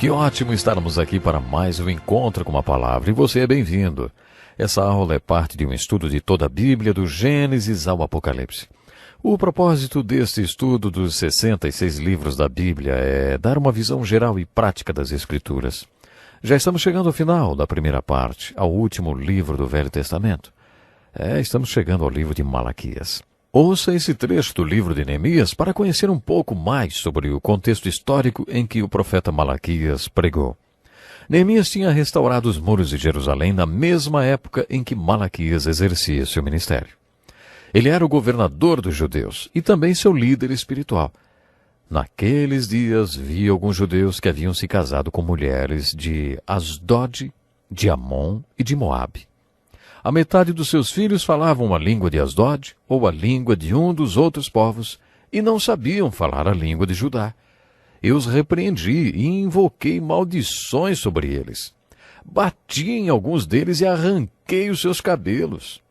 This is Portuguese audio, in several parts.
Que ótimo estarmos aqui para mais um encontro com a palavra, e você é bem-vindo. Essa aula é parte de um estudo de toda a Bíblia, do Gênesis ao Apocalipse. O propósito deste estudo dos 66 livros da Bíblia é dar uma visão geral e prática das Escrituras. Já estamos chegando ao final da primeira parte, ao último livro do Velho Testamento. Estamos chegando ao livro de Malaquias. Ouça esse trecho do livro de Neemias para conhecer um pouco mais sobre o contexto histórico em que o profeta Malaquias pregou. Neemias tinha restaurado os muros de Jerusalém na mesma época em que Malaquias exercia seu ministério. Ele era o governador dos judeus e também seu líder espiritual. Naqueles dias, vi alguns judeus que haviam se casado com mulheres de Asdod, de Amon e de Moabe. A metade dos seus filhos falavam a língua de Asdod ou a língua de um dos outros povos e não sabiam falar a língua de Judá. Eu os repreendi e invoquei maldições sobre eles. Bati em alguns deles e arranquei os seus cabelos.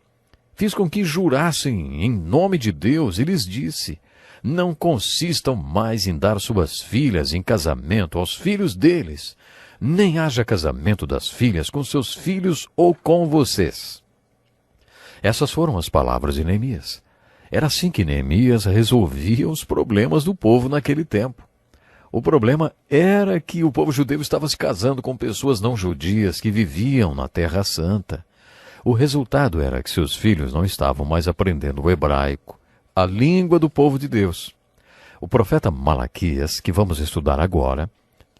Fiz com que jurassem em nome de Deus e lhes disse: não consistam mais em dar suas filhas em casamento aos filhos deles, nem haja casamento das filhas com seus filhos ou com vocês. Essas foram as palavras de Neemias. Era assim que Neemias resolvia os problemas do povo naquele tempo. O problema era que o povo judeu estava se casando com pessoas não judias que viviam na Terra Santa. O resultado era que seus filhos não estavam mais aprendendo o hebraico, a língua do povo de Deus. O profeta Malaquias, que vamos estudar agora,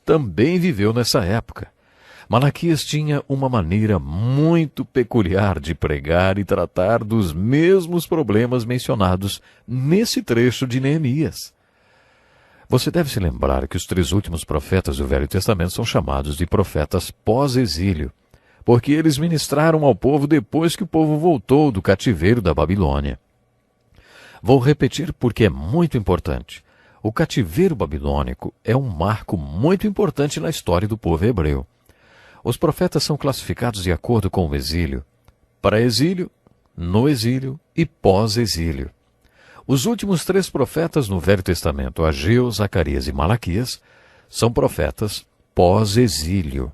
também viveu nessa época. Malaquias tinha uma maneira muito peculiar de pregar e tratar dos mesmos problemas mencionados nesse trecho de Neemias. Você deve se lembrar que os 3 últimos profetas do Velho Testamento são chamados de profetas pós-exílio, porque eles ministraram ao povo depois que o povo voltou do cativeiro da Babilônia. Vou repetir porque é muito importante. O cativeiro babilônico é um marco muito importante na história do povo hebreu. Os profetas são classificados de acordo com o exílio: pré-exílio, no exílio e pós-exílio. Os últimos 3 profetas no Velho Testamento, Ageu, Zacarias e Malaquias, são profetas pós-exílio.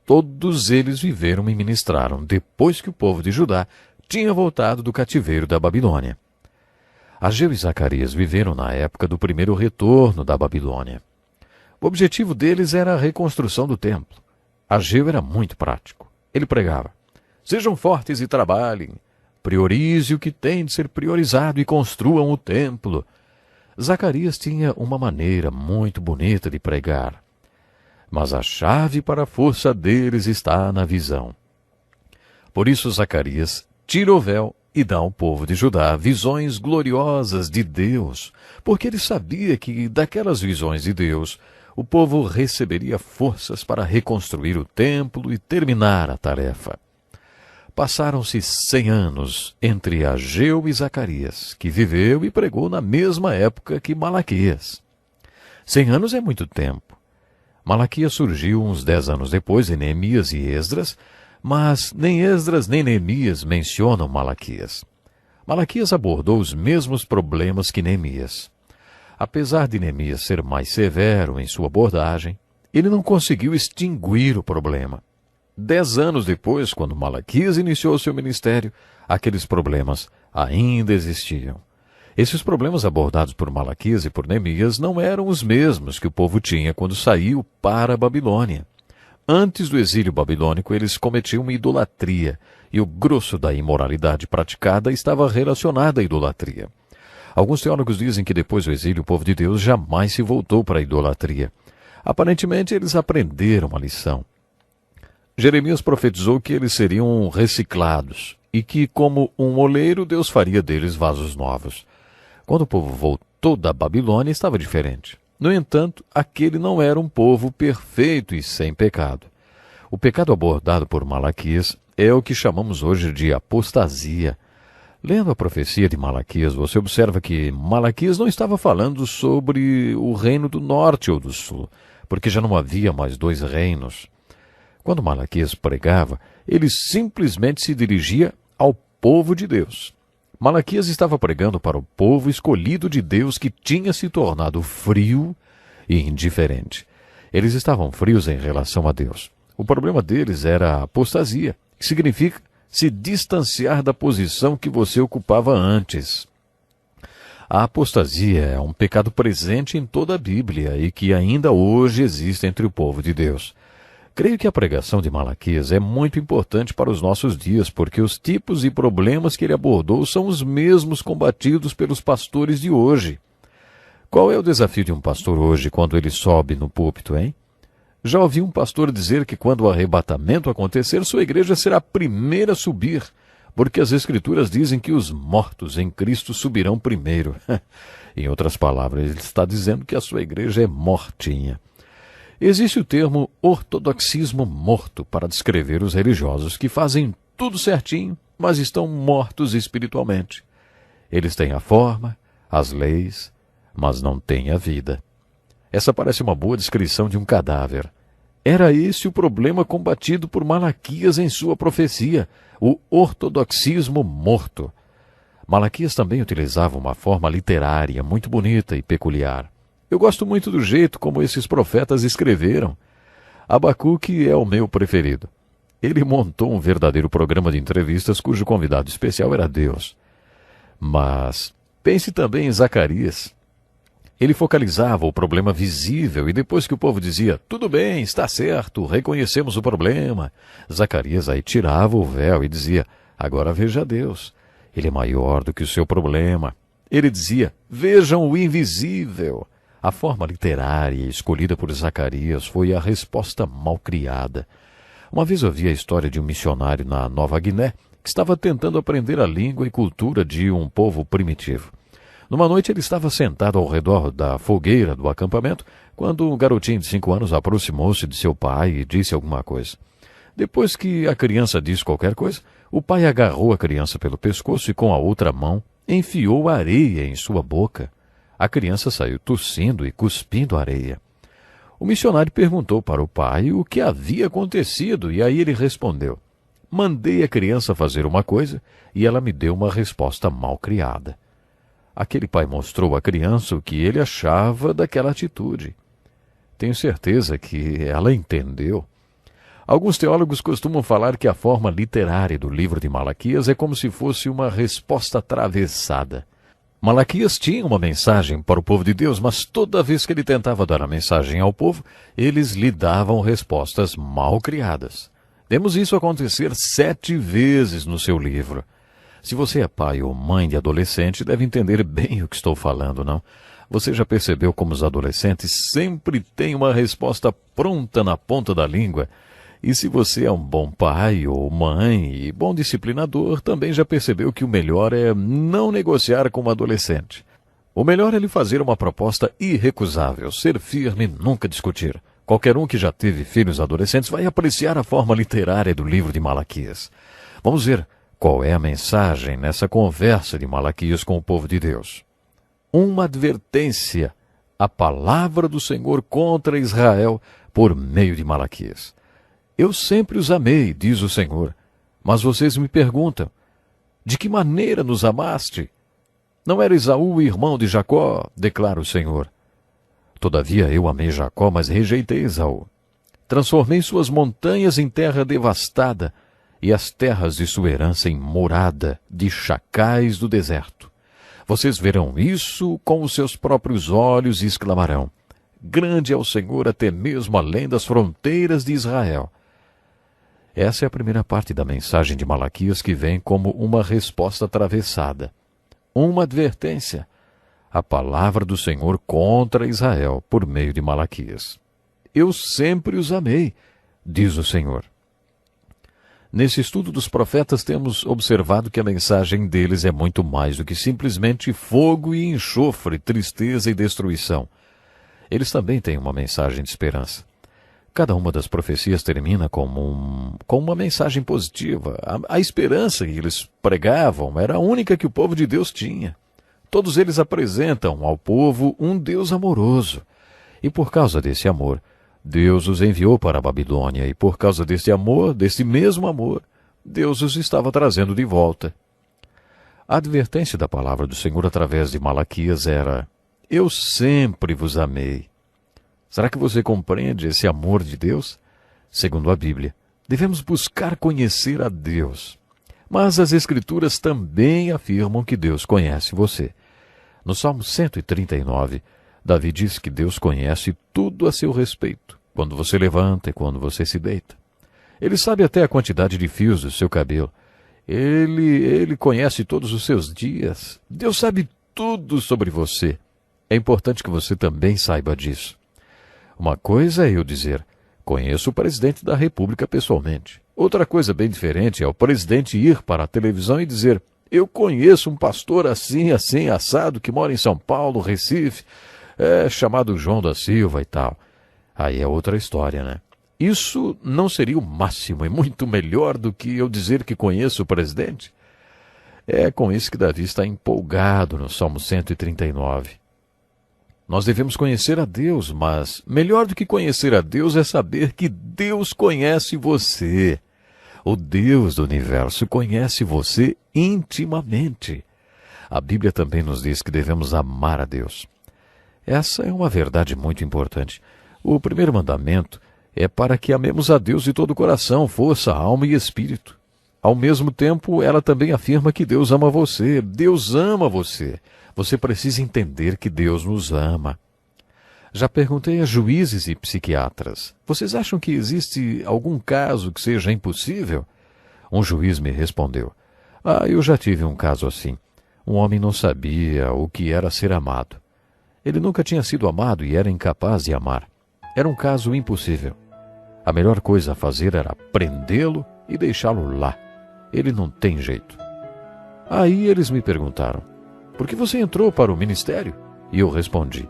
Todos eles viveram e ministraram depois que o povo de Judá tinha voltado do cativeiro da Babilônia. Ageu e Zacarias viveram na época do primeiro retorno da Babilônia. O objetivo deles era a reconstrução do templo. Ageu era muito prático. Ele pregava: sejam fortes e trabalhem, priorize o que tem de ser priorizado e construam o templo. Zacarias tinha uma maneira muito bonita de pregar. Mas a chave para a força deles está na visão. Por isso Zacarias tira o véu e dá ao povo de Judá visões gloriosas de Deus, porque ele sabia que daquelas visões de Deus o povo receberia forças para reconstruir o templo e terminar a tarefa. Passaram-se 100 anos entre Ageu e Zacarias, que viveu e pregou na mesma época que Malaquias. 100 anos é muito tempo. Malaquias surgiu uns 10 anos depois de Neemias e Esdras, mas nem Esdras nem Neemias mencionam Malaquias. Malaquias abordou os mesmos problemas que Neemias. Apesar de Neemias ser mais severo em sua abordagem, ele não conseguiu extinguir o problema. 10 anos depois, quando Malaquias iniciou seu ministério, aqueles problemas ainda existiam. Esses problemas abordados por Malaquias e por Neemias não eram os mesmos que o povo tinha quando saiu para a Babilônia. Antes do exílio babilônico, eles cometiam uma idolatria, e o grosso da imoralidade praticada estava relacionado à idolatria. Alguns teólogos dizem que depois do exílio o povo de Deus jamais se voltou para a idolatria. Aparentemente eles aprenderam a lição. Jeremias profetizou que eles seriam reciclados e que, como um oleiro, Deus faria deles vasos novos. Quando o povo voltou da Babilônia, estava diferente. No entanto, aquele não era um povo perfeito e sem pecado. O pecado abordado por Malaquias é o que chamamos hoje de apostasia. Lendo a profecia de Malaquias, você observa que Malaquias não estava falando sobre o reino do norte ou do sul, porque já não havia mais 2 reinos. Quando Malaquias pregava, ele simplesmente se dirigia ao povo de Deus. Malaquias estava pregando para o povo escolhido de Deus que tinha se tornado frio e indiferente. Eles estavam frios em relação a Deus. O problema deles era a apostasia, que significa se distanciar da posição que você ocupava antes. A apostasia é um pecado presente em toda a Bíblia e que ainda hoje existe entre o povo de Deus. Creio que a pregação de Malaquias é muito importante para os nossos dias, porque os tipos e problemas que ele abordou são os mesmos combatidos pelos pastores de hoje. Qual é o desafio de um pastor hoje quando ele sobe no púlpito, hein? Já ouvi um pastor dizer que quando o arrebatamento acontecer, sua igreja será a primeira a subir, porque as Escrituras dizem que os mortos em Cristo subirão primeiro. Em outras palavras, ele está dizendo que a sua igreja é mortinha. Existe o termo ortodoxismo morto para descrever os religiosos que fazem tudo certinho, mas estão mortos espiritualmente. Eles têm a forma, as leis, mas não têm a vida. Essa parece uma boa descrição de um cadáver. Era esse o problema combatido por Malaquias em sua profecia, o ortodoxismo morto. Malaquias também utilizava uma forma literária muito bonita e peculiar. Eu gosto muito do jeito como esses profetas escreveram. Abacuque é o meu preferido. Ele montou um verdadeiro programa de entrevistas cujo convidado especial era Deus. Mas pense também em Zacarias. Ele focalizava o problema visível e depois que o povo dizia, tudo bem, está certo, reconhecemos o problema, Zacarias aí tirava o véu e dizia, agora veja Deus, ele é maior do que o seu problema. Ele dizia, vejam o invisível. A forma literária escolhida por Zacarias foi a resposta mal criada. Uma vez ouvi a história de um missionário na Nova Guiné que estava tentando aprender a língua e cultura de um povo primitivo. Numa noite ele estava sentado ao redor da fogueira do acampamento, quando um garotinho de 5 anos aproximou-se de seu pai e disse alguma coisa. Depois que a criança disse qualquer coisa, o pai agarrou a criança pelo pescoço e com a outra mão enfiou areia em sua boca. A criança saiu tossindo e cuspindo areia. O missionário perguntou para o pai o que havia acontecido e aí ele respondeu, mandei a criança fazer uma coisa e ela me deu uma resposta mal criada. Aquele pai mostrou à criança o que ele achava daquela atitude. Tenho certeza que ela entendeu. Alguns teólogos costumam falar que a forma literária do livro de Malaquias é como se fosse uma resposta atravessada. Malaquias tinha uma mensagem para o povo de Deus, mas toda vez que ele tentava dar a mensagem ao povo, eles lhe davam respostas mal criadas. Vemos isso acontecer 7 vezes no seu livro. Se você é pai ou mãe de adolescente, deve entender bem o que estou falando, não? Você já percebeu como os adolescentes sempre têm uma resposta pronta na ponta da língua? E se você é um bom pai ou mãe e bom disciplinador, também já percebeu que o melhor é não negociar com um adolescente. O melhor é lhe fazer uma proposta irrecusável, ser firme, nunca discutir. Qualquer um que já teve filhos adolescentes vai apreciar a forma literária do livro de Malaquias. Vamos ver qual é a mensagem nessa conversa de Malaquias com o povo de Deus. Uma advertência, a palavra do Senhor contra Israel por meio de Malaquias. Eu sempre os amei, diz o Senhor, mas vocês me perguntam, de que maneira nos amaste? Não era Esaú irmão de Jacó, declara o Senhor. Todavia eu amei Jacó, mas rejeitei Esaú. Transformei suas montanhas em terra devastada, e as terras de sua herança em morada de chacais do deserto. Vocês verão isso com os seus próprios olhos e exclamarão, grande é o Senhor até mesmo além das fronteiras de Israel. Essa é a primeira parte da mensagem de Malaquias que vem como uma resposta atravessada. Uma advertência, a palavra do Senhor contra Israel por meio de Malaquias. Eu sempre os amei, diz o Senhor. Nesse estudo dos profetas temos observado que a mensagem deles é muito mais do que simplesmente fogo e enxofre, tristeza e destruição. Eles também têm uma mensagem de esperança. Cada uma das profecias termina com uma mensagem positiva. A esperança que eles pregavam era a única que o povo de Deus tinha. Todos eles apresentam ao povo um Deus amoroso. E por causa desse amor, Deus os enviou para a Babilônia. E por causa desse amor, desse mesmo amor, Deus os estava trazendo de volta. A advertência da palavra do Senhor através de Malaquias era: Eu sempre vos amei. Será que você compreende esse amor de Deus? Segundo a Bíblia, devemos buscar conhecer a Deus. Mas as Escrituras também afirmam que Deus conhece você. No Salmo 139, Davi diz que Deus conhece tudo a seu respeito, quando você levanta e quando você se deita. Ele sabe até a quantidade de fios do seu cabelo. Ele conhece todos os seus dias. Deus sabe tudo sobre você. É importante que você também saiba disso. Uma coisa é eu dizer, conheço o presidente da República pessoalmente. Outra coisa bem diferente é o presidente ir para a televisão e dizer, eu conheço um pastor assim, assim, assado, que mora em São Paulo, Recife, chamado João da Silva e tal. Aí é outra história, né? Isso não seria o máximo e muito melhor do que eu dizer que conheço o presidente? É com isso que Davi está empolgado no Salmo 139. Nós devemos conhecer a Deus, mas melhor do que conhecer a Deus é saber que Deus conhece você. O Deus do universo conhece você intimamente. A Bíblia também nos diz que devemos amar a Deus. Essa é uma verdade muito importante. O primeiro mandamento é para que amemos a Deus de todo o coração, força, alma e espírito. Ao mesmo tempo, ela também afirma que Deus ama você. Deus ama você. Você precisa entender que Deus nos ama. Já perguntei a juízes e psiquiatras. Vocês acham que existe algum caso que seja impossível? Um juiz me respondeu. Eu já tive um caso assim. Um homem não sabia o que era ser amado. Ele nunca tinha sido amado e era incapaz de amar. Era um caso impossível. A melhor coisa a fazer era prendê-lo e deixá-lo lá. Ele não tem jeito. Aí eles me perguntaram, por que você entrou para o ministério? E eu respondi,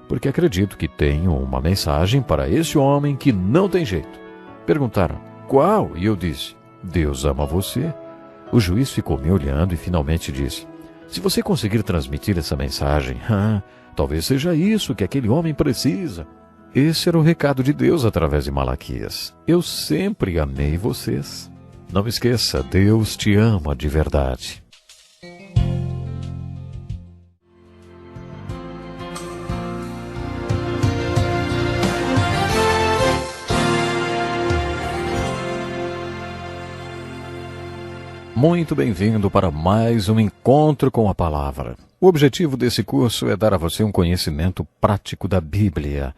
porque acredito que tenho uma mensagem para esse homem que não tem jeito. Perguntaram, qual? E eu disse, Deus ama você. O juiz ficou me olhando e finalmente disse, se você conseguir transmitir essa mensagem, talvez seja isso que aquele homem precisa. Esse era o recado de Deus através de Malaquias. Eu sempre amei vocês. Não esqueça, Deus te ama de verdade. Muito bem-vindo para mais um encontro com a palavra. O objetivo desse curso é dar a você um conhecimento prático da Bíblia.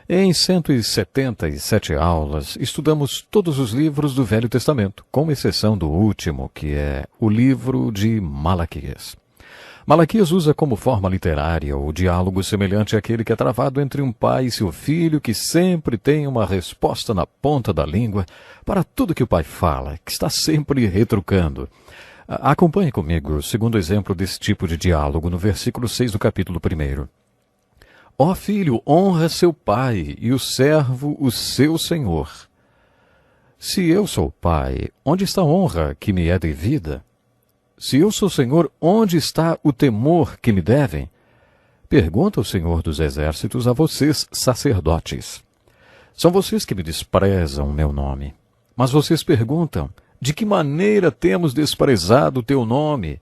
Em 177 aulas, estudamos todos os livros do Velho Testamento, com exceção do último, que é o livro de Malaquias. Malaquias usa como forma literária o diálogo semelhante àquele que é travado entre um pai e seu filho, que sempre tem uma resposta na ponta da língua para tudo que o pai fala, que está sempre retrucando. Acompanhe comigo o segundo exemplo desse tipo de diálogo no versículo 6 do capítulo 1. Ó filho, honra seu pai e o servo o seu senhor. Se eu sou pai, onde está a honra que me é devida? Se eu sou senhor, onde está o temor que me devem? Pergunta o Senhor dos Exércitos a vocês, sacerdotes. São vocês que me desprezam meu nome. Mas vocês perguntam, de que maneira temos desprezado o teu nome?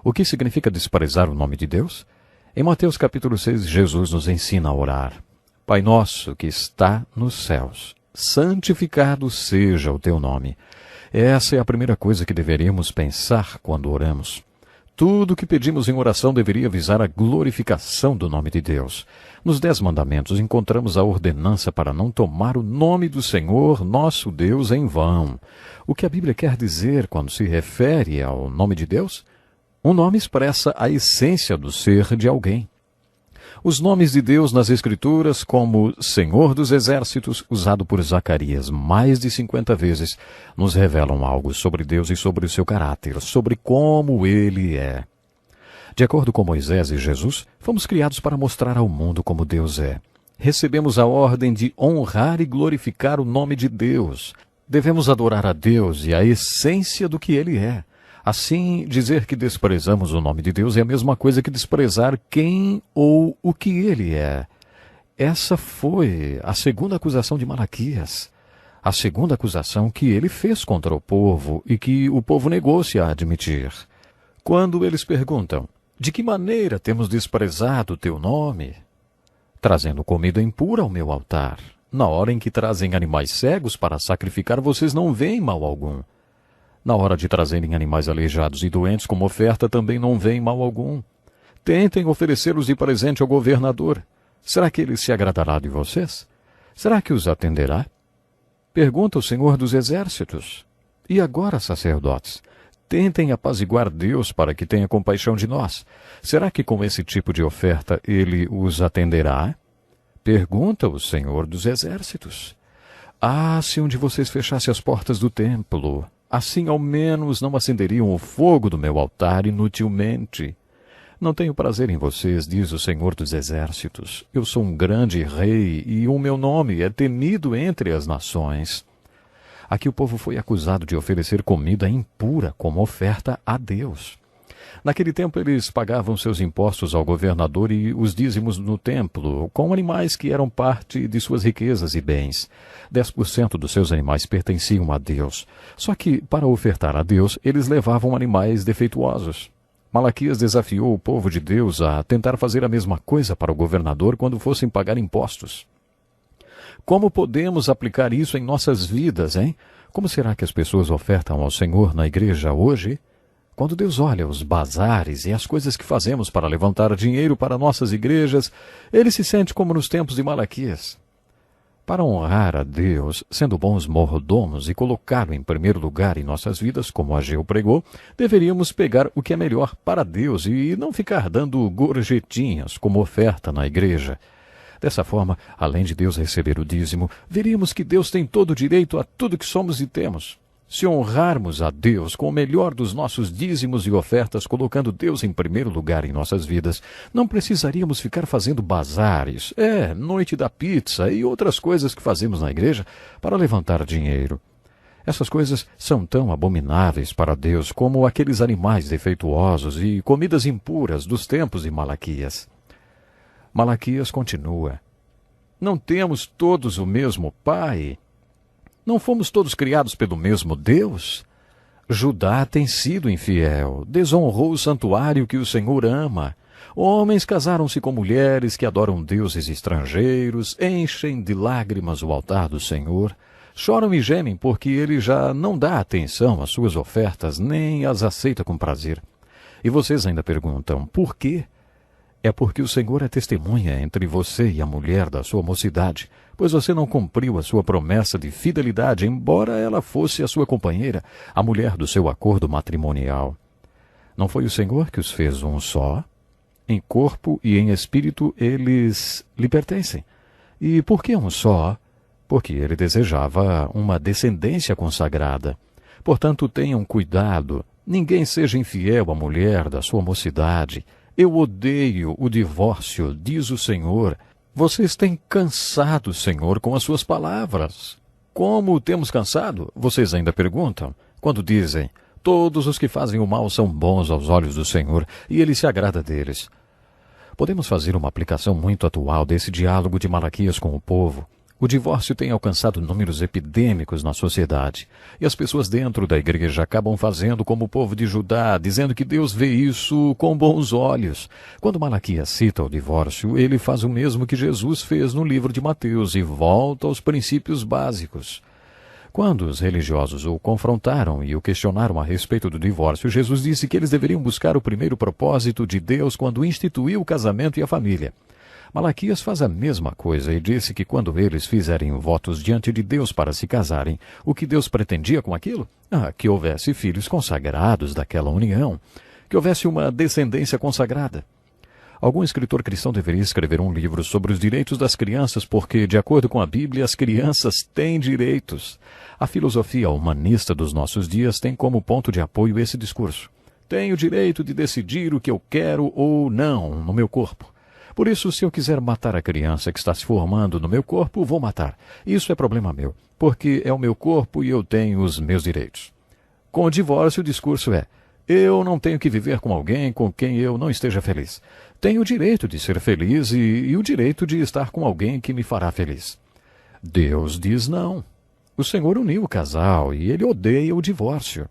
O que significa desprezar o nome de Deus? Em Mateus capítulo 6, Jesus nos ensina a orar. Pai nosso que está nos céus, santificado seja o teu nome. Essa é a primeira coisa que deveríamos pensar quando oramos. Tudo o que pedimos em oração deveria visar a glorificação do nome de Deus. Nos 10 mandamentos encontramos a ordenança para não tomar o nome do Senhor, nosso Deus, em vão. O que a Bíblia quer dizer quando se refere ao nome de Deus? Um nome expressa a essência do ser de alguém. Os nomes de Deus nas Escrituras, como Senhor dos Exércitos, usado por Zacarias mais de 50 vezes, nos revelam algo sobre Deus e sobre o seu caráter, sobre como Ele é. De acordo com Moisés e Jesus, fomos criados para mostrar ao mundo como Deus é. Recebemos a ordem de honrar e glorificar o nome de Deus. Devemos adorar a Deus e a essência do que Ele é. Assim, dizer que desprezamos o nome de Deus é a mesma coisa que desprezar quem ou o que Ele é. Essa foi a segunda acusação de Malaquias. A segunda acusação que ele fez contra o povo e que o povo negou-se a admitir. Quando eles perguntam, de que maneira temos desprezado o teu nome? trazendo comida impura ao meu altar. Na hora em que trazem animais cegos para sacrificar, vocês não veem mal algum. Na hora de trazerem animais aleijados e doentes como oferta, também não veem mal algum. Tentem oferecê-los de presente ao governador. Será que ele se agradará de vocês? Será que os atenderá? Pergunta o Senhor dos Exércitos. E agora, sacerdotes, tentem apaziguar Deus para que tenha compaixão de nós. Será que com esse tipo de oferta ele os atenderá? Pergunta o Senhor dos Exércitos. Ah, se um de vocês fechasse as portas do templo, assim ao menos não acenderiam o fogo do meu altar inutilmente. Não tenho prazer em vocês, diz o Senhor dos Exércitos. Eu sou um grande rei e o meu nome é temido entre as nações. Aqui o povo foi acusado de oferecer comida impura como oferta a Deus. Naquele tempo eles pagavam seus impostos ao governador e os dízimos no templo, com animais que eram parte de suas riquezas e bens. 10% dos seus animais pertenciam a Deus. Só que, para ofertar a Deus, eles levavam animais defeituosos. Malaquias desafiou o povo de Deus a tentar fazer a mesma coisa para o governador quando fossem pagar impostos. Como podemos aplicar isso em nossas vidas, hein? Como será que as pessoas ofertam ao Senhor na igreja hoje? Quando Deus olha os bazares e as coisas que fazemos para levantar dinheiro para nossas igrejas, ele se sente como nos tempos de Malaquias. Para honrar a Deus, sendo bons mordomos e colocá-lo em primeiro lugar em nossas vidas, como Ageu pregou, deveríamos pegar o que é melhor para Deus e não ficar dando gorjetinhas como oferta na igreja. Dessa forma, além de Deus receber o dízimo, veríamos que Deus tem todo o direito a tudo que somos e temos. Se honrarmos a Deus com o melhor dos nossos dízimos e ofertas, colocando Deus em primeiro lugar em nossas vidas, não precisaríamos ficar fazendo bazares, noite da pizza e outras coisas que fazemos na igreja para levantar dinheiro. Essas coisas são tão abomináveis para Deus como aqueles animais defeituosos e comidas impuras dos tempos de Malaquias. Malaquias continua. Não temos todos o mesmo Pai? Não fomos todos criados pelo mesmo Deus? Judá tem sido infiel, desonrou o santuário que o Senhor ama. Homens casaram-se com mulheres que adoram deuses estrangeiros, enchem de lágrimas o altar do Senhor, choram e gemem porque ele já não dá atenção às suas ofertas, nem as aceita com prazer. E vocês ainda perguntam, por quê? É porque o Senhor é testemunha entre você e a mulher da sua mocidade, pois você não cumpriu a sua promessa de fidelidade, embora ela fosse a sua companheira, a mulher do seu acordo matrimonial. Não foi o Senhor que os fez um só? Em corpo e em espírito eles lhe pertencem. E por que um só? Porque ele desejava uma descendência consagrada. Portanto, tenham cuidado, ninguém seja infiel à mulher da sua mocidade. Eu odeio o divórcio, diz o Senhor. Vocês têm cansado o Senhor com as suas palavras. Como temos cansado? Vocês ainda perguntam. Quando dizem, todos os que fazem o mal são bons aos olhos do Senhor, e ele se agrada deles. Podemos fazer uma aplicação muito atual desse diálogo de Malaquias com o povo. O divórcio tem alcançado números epidêmicos na sociedade, e as pessoas dentro da igreja acabam fazendo como o povo de Judá, dizendo que Deus vê isso com bons olhos. Quando Malaquias cita o divórcio, ele faz o mesmo que Jesus fez no livro de Mateus e volta aos princípios básicos. Quando os religiosos o confrontaram e o questionaram a respeito do divórcio, Jesus disse que eles deveriam buscar o primeiro propósito de Deus quando instituiu o casamento e a família. Malaquias faz a mesma coisa e disse que quando eles fizerem votos diante de Deus para se casarem, o que Deus pretendia com aquilo? Que houvesse filhos consagrados daquela união, que houvesse uma descendência consagrada. Algum escritor cristão deveria escrever um livro sobre os direitos das crianças, porque, de acordo com a Bíblia, as crianças têm direitos. A filosofia humanista dos nossos dias tem como ponto de apoio esse discurso. Tenho o direito de decidir o que eu quero ou não no meu corpo. Por isso, se eu quiser matar a criança que está se formando no meu corpo, vou matar. Isso é problema meu, porque é o meu corpo e eu tenho os meus direitos. Com o divórcio, o discurso é: eu não tenho que viver com alguém com quem eu não esteja feliz. Tenho o direito de ser feliz e o direito de estar com alguém que me fará feliz. Deus diz não. O Senhor uniu o casal e ele odeia o divórcio.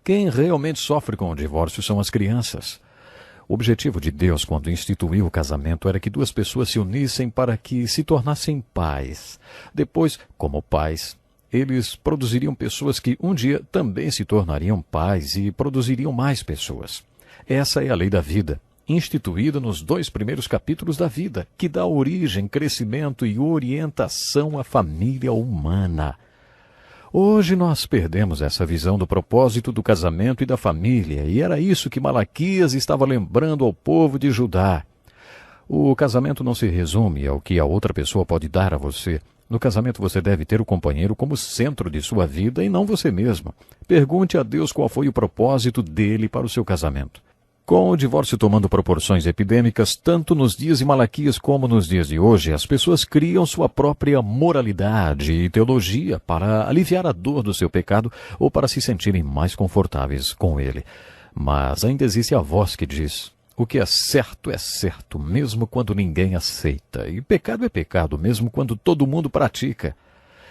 Quem realmente sofre com o divórcio são as crianças. O objetivo de Deus, quando instituiu o casamento, era que duas pessoas se unissem para que se tornassem pais. Depois, como pais, eles produziriam pessoas que um dia também se tornariam pais e produziriam mais pessoas. Essa é a lei da vida, instituída nos 2 primeiros capítulos da vida, que dá origem, crescimento e orientação à família humana. Hoje nós perdemos essa visão do propósito do casamento e da família, e era isso que Malaquias estava lembrando ao povo de Judá. O casamento não se resume ao que a outra pessoa pode dar a você. No casamento você deve ter o companheiro como centro de sua vida e não você mesmo. Pergunte a Deus qual foi o propósito dele para o seu casamento. Com o divórcio tomando proporções epidêmicas, tanto nos dias de Malaquias como nos dias de hoje, as pessoas criam sua própria moralidade e teologia para aliviar a dor do seu pecado ou para se sentirem mais confortáveis com ele. Mas ainda existe a voz que diz: o que é certo, mesmo quando ninguém aceita, e pecado é pecado, mesmo quando todo mundo pratica.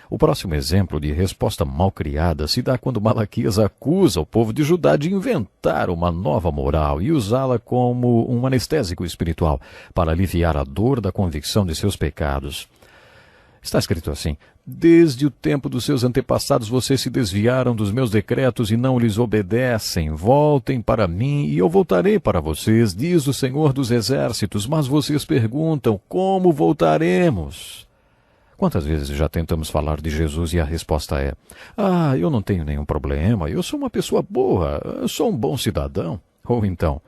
O próximo exemplo de resposta mal criada se dá quando Malaquias acusa o povo de Judá de inventar uma nova moral e usá-la como um anestésico espiritual para aliviar a dor da convicção de seus pecados. Está escrito assim: desde o tempo dos seus antepassados vocês se desviaram dos meus decretos e não lhes obedecem. Voltem para mim e eu voltarei para vocês, diz o Senhor dos Exércitos. Mas vocês perguntam: como voltaremos? Quantas vezes já tentamos falar de Jesus e a resposta é: eu não tenho nenhum problema, eu sou uma pessoa boa, eu sou um bom cidadão. Ou então: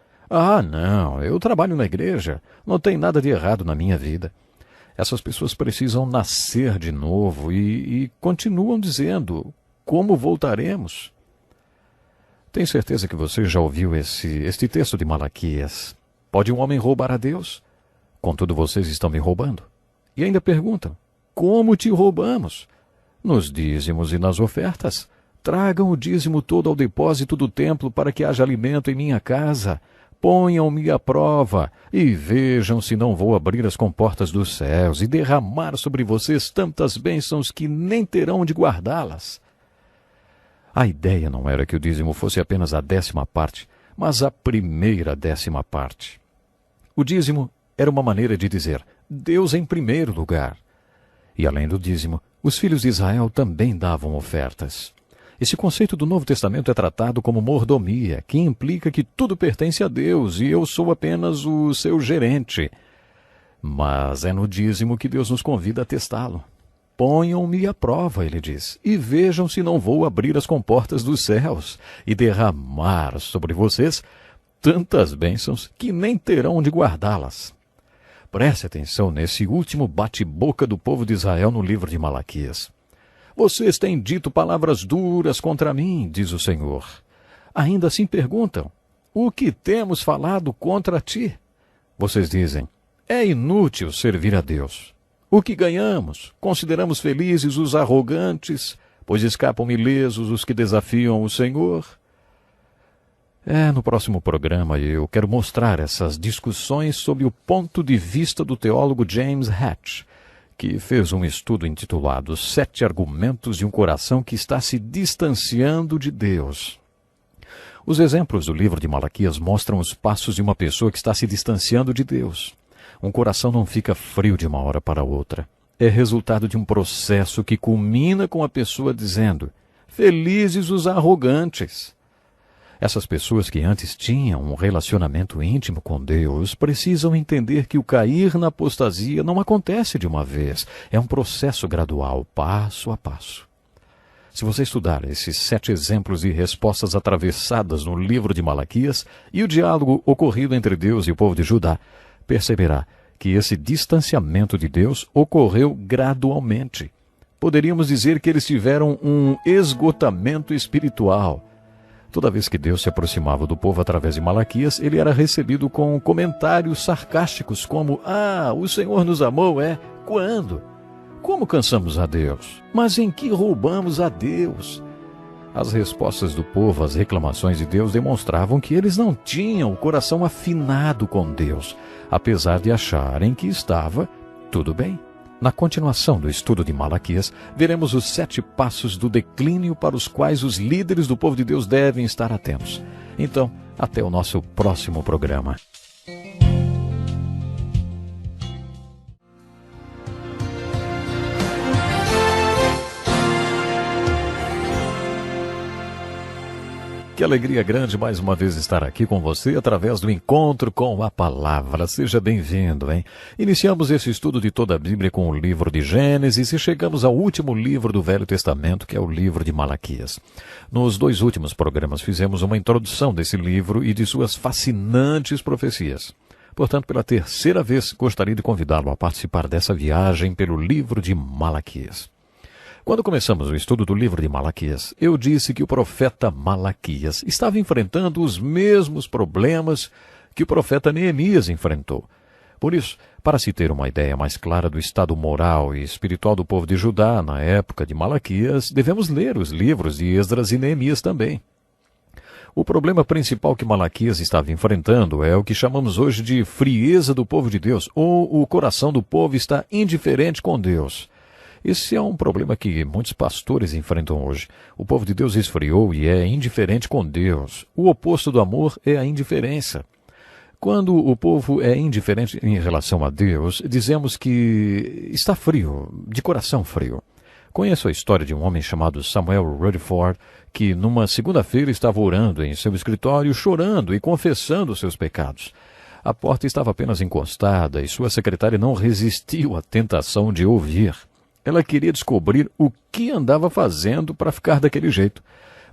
não, eu trabalho na igreja, não tem nada de errado na minha vida. Essas pessoas precisam nascer de novo e continuam dizendo: como voltaremos? Tenho certeza que você já ouviu este texto de Malaquias. Pode um homem roubar a Deus? Contudo, vocês estão me roubando. E ainda perguntam: como te roubamos? Nos dízimos e nas ofertas. Tragam o dízimo todo ao depósito do templo para que haja alimento em minha casa. Ponham-me à prova e vejam se não vou abrir as comportas dos céus e derramar sobre vocês tantas bênçãos que nem terão de guardá-las. A ideia não era que o dízimo fosse apenas a 10ª parte, mas a primeira 10ª parte. O dízimo era uma maneira de dizer: Deus em primeiro lugar. E além do dízimo, os filhos de Israel também davam ofertas. Esse conceito do Novo Testamento é tratado como mordomia, que implica que tudo pertence a Deus e eu sou apenas o seu gerente. Mas é no dízimo que Deus nos convida a testá-lo. Ponham-me à prova, ele diz, e vejam se não vou abrir as comportas dos céus e derramar sobre vocês tantas bênçãos que nem terão de guardá-las. Preste atenção nesse último bate-boca do povo de Israel no livro de Malaquias. Vocês têm dito palavras duras contra mim, diz o Senhor. Ainda assim perguntam: o que temos falado contra ti? Vocês dizem: é inútil servir a Deus. O que ganhamos? Consideramos felizes os arrogantes, pois escapam ilesos os que desafiam o Senhor. No próximo programa eu quero mostrar essas discussões sob o ponto de vista do teólogo James Hatch, que fez um estudo intitulado 7 argumentos de um coração que está se distanciando de Deus. Os exemplos do livro de Malaquias mostram os passos de uma pessoa que está se distanciando de Deus. Um coração não fica frio de uma hora para outra. É resultado de um processo que culmina com a pessoa dizendo: felizes os arrogantes. Essas pessoas que antes tinham um relacionamento íntimo com Deus precisam entender que o cair na apostasia não acontece de uma vez. É um processo gradual, passo a passo. Se você estudar esses 7 exemplos e respostas atravessadas no livro de Malaquias e o diálogo ocorrido entre Deus e o povo de Judá, perceberá que esse distanciamento de Deus ocorreu gradualmente. Poderíamos dizer que eles tiveram um esgotamento espiritual. Toda vez que Deus se aproximava do povo através de Malaquias, ele era recebido com comentários sarcásticos como: o Senhor nos amou, quando? Como cansamos a Deus? Mas em que roubamos a Deus? As respostas do povo às reclamações de Deus demonstravam que eles não tinham o coração afinado com Deus, apesar de acharem que estava tudo bem. Na continuação do estudo de Malaquias, veremos os 7 passos do declínio para os quais os líderes do povo de Deus devem estar atentos. Então, até o nosso próximo programa. Que alegria grande mais uma vez estar aqui com você através do encontro com a palavra. Seja bem-vindo, hein? Iniciamos esse estudo de toda a Bíblia com o livro de Gênesis e chegamos ao último livro do Velho Testamento, que é o livro de Malaquias. Nos 2 últimos programas fizemos uma introdução desse livro e de suas fascinantes profecias. Portanto, pela terceira vez, gostaria de convidá-lo a participar dessa viagem pelo livro de Malaquias. Quando começamos o estudo do livro de Malaquias, eu disse que o profeta Malaquias estava enfrentando os mesmos problemas que o profeta Neemias enfrentou. Por isso, para se ter uma ideia mais clara do estado moral e espiritual do povo de Judá na época de Malaquias, devemos ler os livros de Esdras e Neemias também. O problema principal que Malaquias estava enfrentando é o que chamamos hoje de frieza do povo de Deus, ou o coração do povo está indiferente com Deus. Esse é um problema que muitos pastores enfrentam hoje. O povo de Deus esfriou e é indiferente com Deus. O oposto do amor é a indiferença. Quando o povo é indiferente em relação a Deus, dizemos que está frio, de coração frio. Conheço a história de um homem chamado Samuel Rutherford, que numa segunda-feira estava orando em seu escritório, chorando e confessando seus pecados. A porta estava apenas encostada e sua secretária não resistiu à tentação de ouvir. Ela queria descobrir o que andava fazendo para ficar daquele jeito.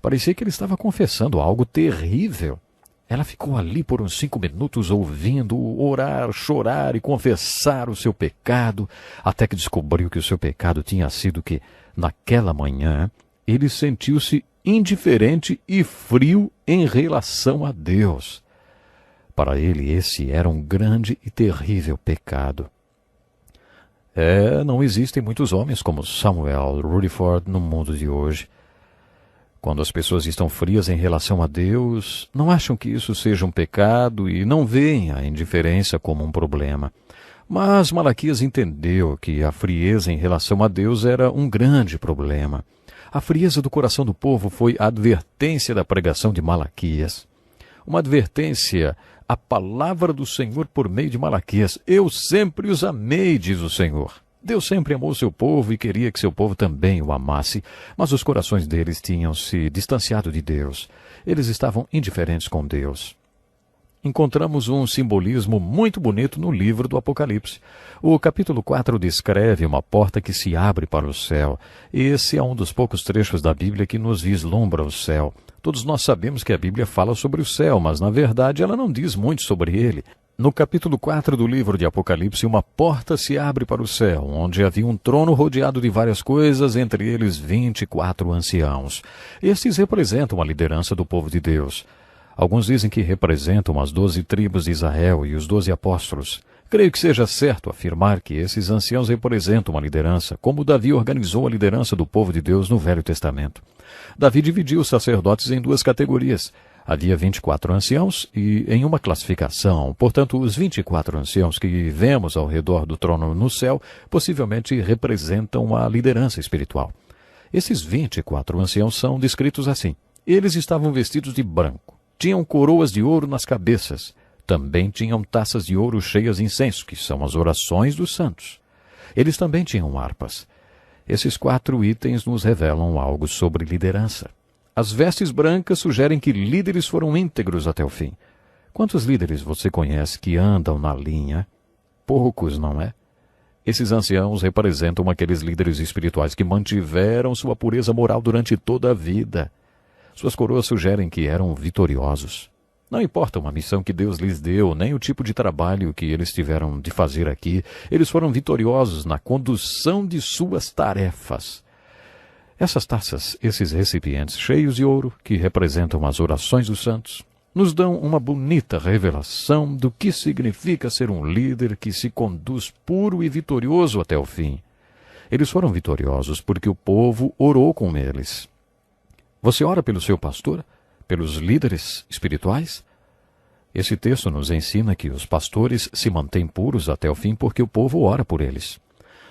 Parecia que ele estava confessando algo terrível. Ela ficou ali por uns 5 minutos ouvindo-o orar, chorar e confessar o seu pecado, até que descobriu que o seu pecado tinha sido que, naquela manhã, ele sentiu-se indiferente e frio em relação a Deus. Para ele, esse era um grande e terrível pecado. Não existem muitos homens como Samuel Rutherford no mundo de hoje. Quando as pessoas estão frias em relação a Deus, não acham que isso seja um pecado e não veem a indiferença como um problema. Mas Malaquias entendeu que a frieza em relação a Deus era um grande problema. A frieza do coração do povo foi a advertência da pregação de Malaquias. Uma advertência à palavra do Senhor por meio de Malaquias. Eu sempre os amei, diz o Senhor. Deus sempre amou seu povo e queria que seu povo também o amasse, mas os corações deles tinham se distanciado de Deus. Eles estavam indiferentes com Deus. Encontramos um simbolismo muito bonito no livro do Apocalipse. O capítulo 4 descreve uma porta que se abre para o céu. Esse é um dos poucos trechos da Bíblia que nos vislumbra o céu. Todos nós sabemos que a Bíblia fala sobre o céu, mas na verdade ela não diz muito sobre ele. No capítulo 4 do livro de Apocalipse, uma porta se abre para o céu, onde havia um trono rodeado de várias coisas, entre eles 24 anciãos. Estes representam a liderança do povo de Deus. Alguns dizem que representam as 12 tribos de Israel e os 12 apóstolos. Creio que seja certo afirmar que esses anciãos representam a liderança, como Davi organizou a liderança do povo de Deus no Velho Testamento. Davi dividiu os sacerdotes em 2 categorias. Havia 24 anciãos e em uma classificação, portanto, os 24 anciãos que vemos ao redor do trono no céu possivelmente representam a liderança espiritual. Esses 24 anciãos são descritos assim. Eles estavam vestidos de branco, tinham coroas de ouro nas cabeças, também tinham taças de ouro cheias de incenso, que são as orações dos santos. Eles também tinham harpas. Esses 4 itens nos revelam algo sobre liderança. As vestes brancas sugerem que líderes foram íntegros até o fim. Quantos líderes você conhece que andam na linha? Poucos, não é? Esses anciãos representam aqueles líderes espirituais que mantiveram sua pureza moral durante toda a vida. Suas coroas sugerem que eram vitoriosos. Não importa a missão que Deus lhes deu, nem o tipo de trabalho que eles tiveram de fazer aqui, eles foram vitoriosos na condução de suas tarefas. Essas taças, esses recipientes cheios de ouro, que representam as orações dos santos, nos dão uma bonita revelação do que significa ser um líder que se conduz puro e vitorioso até o fim. Eles foram vitoriosos porque o povo orou com eles. Você ora pelo seu pastor? Pelos líderes espirituais? Esse texto nos ensina que os pastores se mantêm puros até o fim porque o povo ora por eles.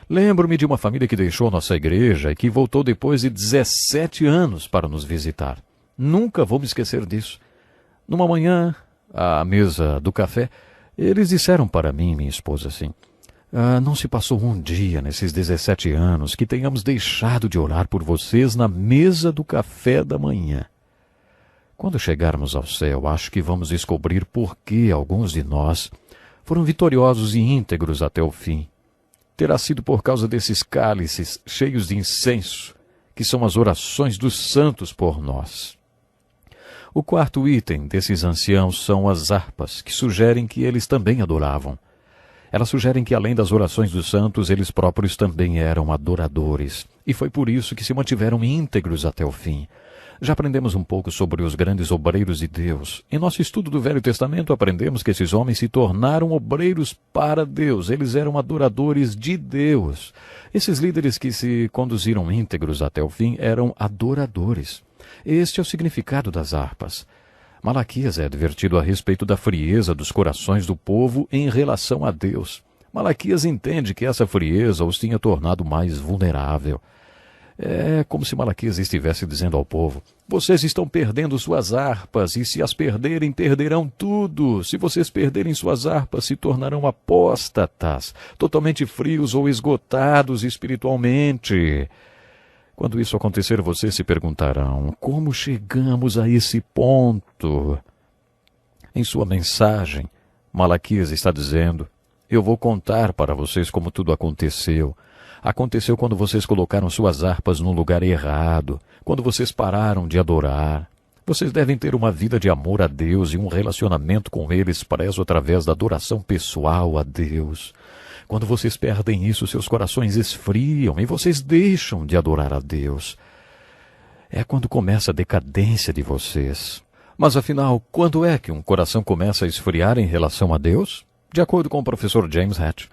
Lembro-me de uma família que deixou nossa igreja e que voltou depois de 17 anos para nos visitar. Nunca vou me esquecer disso. Numa manhã, à mesa do café, eles disseram para mim e minha esposa assim: não se passou um dia nesses 17 anos que tenhamos deixado de orar por vocês na mesa do café da manhã. Quando chegarmos ao céu, acho que vamos descobrir por que alguns de nós foram vitoriosos e íntegros até o fim. Terá sido por causa desses cálices cheios de incenso, que são as orações dos santos por nós. O quarto item desses anciãos são as harpas, que sugerem que eles também adoravam. Elas sugerem que, além das orações dos santos, eles próprios também eram adoradores, e foi por isso que se mantiveram íntegros até o fim. Já aprendemos um pouco sobre os grandes obreiros de Deus. Em nosso estudo do Velho Testamento, aprendemos que esses homens se tornaram obreiros para Deus. Eles eram adoradores de Deus. Esses líderes que se conduziram íntegros até o fim eram adoradores. Este é o significado das harpas. Malaquias é advertido a respeito da frieza dos corações do povo em relação a Deus. Malaquias entende que essa frieza os tinha tornado mais vulnerável. É como se Malaquias estivesse dizendo ao povo: vocês estão perdendo suas harpas, e se as perderem, perderão tudo. Se vocês perderem suas harpas, se tornarão apóstatas, totalmente frios ou esgotados espiritualmente. Quando isso acontecer, vocês se perguntarão: como chegamos a esse ponto? Em sua mensagem, Malaquias está dizendo: eu vou contar para vocês como tudo aconteceu. Aconteceu quando vocês colocaram suas harpas no lugar errado, quando vocês pararam de adorar. Vocês devem ter uma vida de amor a Deus e um relacionamento com Ele expresso através da adoração pessoal a Deus. Quando vocês perdem isso, seus corações esfriam e vocês deixam de adorar a Deus. É quando começa a decadência de vocês. Mas afinal, quando é que um coração começa a esfriar em relação a Deus? De acordo com o professor James Hatch,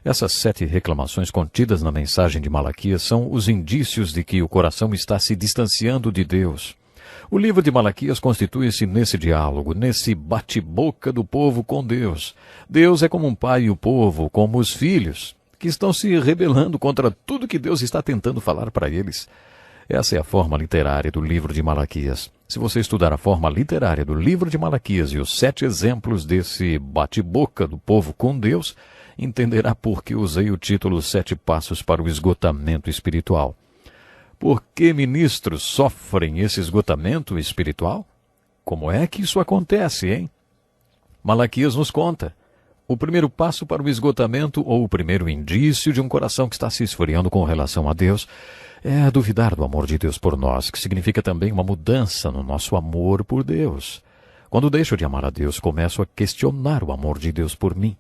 essas 7 reclamações contidas na mensagem de Malaquias são os indícios de que o coração está se distanciando de Deus. O livro de Malaquias constitui-se nesse diálogo, nesse bate-boca do povo com Deus. Deus é como um pai e o povo, como os filhos, que estão se rebelando contra tudo que Deus está tentando falar para eles. Essa é a forma literária do livro de Malaquias. Se você estudar a forma literária do livro de Malaquias e os 7 exemplos desse bate-boca do povo com Deus, entenderá por que usei o título 7 Passos para o Esgotamento Espiritual. Por que ministros sofrem esse esgotamento espiritual? Como é que isso acontece, hein? Malaquias nos conta. O primeiro passo para o esgotamento, ou o primeiro indício de um coração que está se esfriando com relação a Deus, é duvidar do amor de Deus por nós, que significa também uma mudança no nosso amor por Deus. Quando deixo de amar a Deus, começo a questionar o amor de Deus por mim.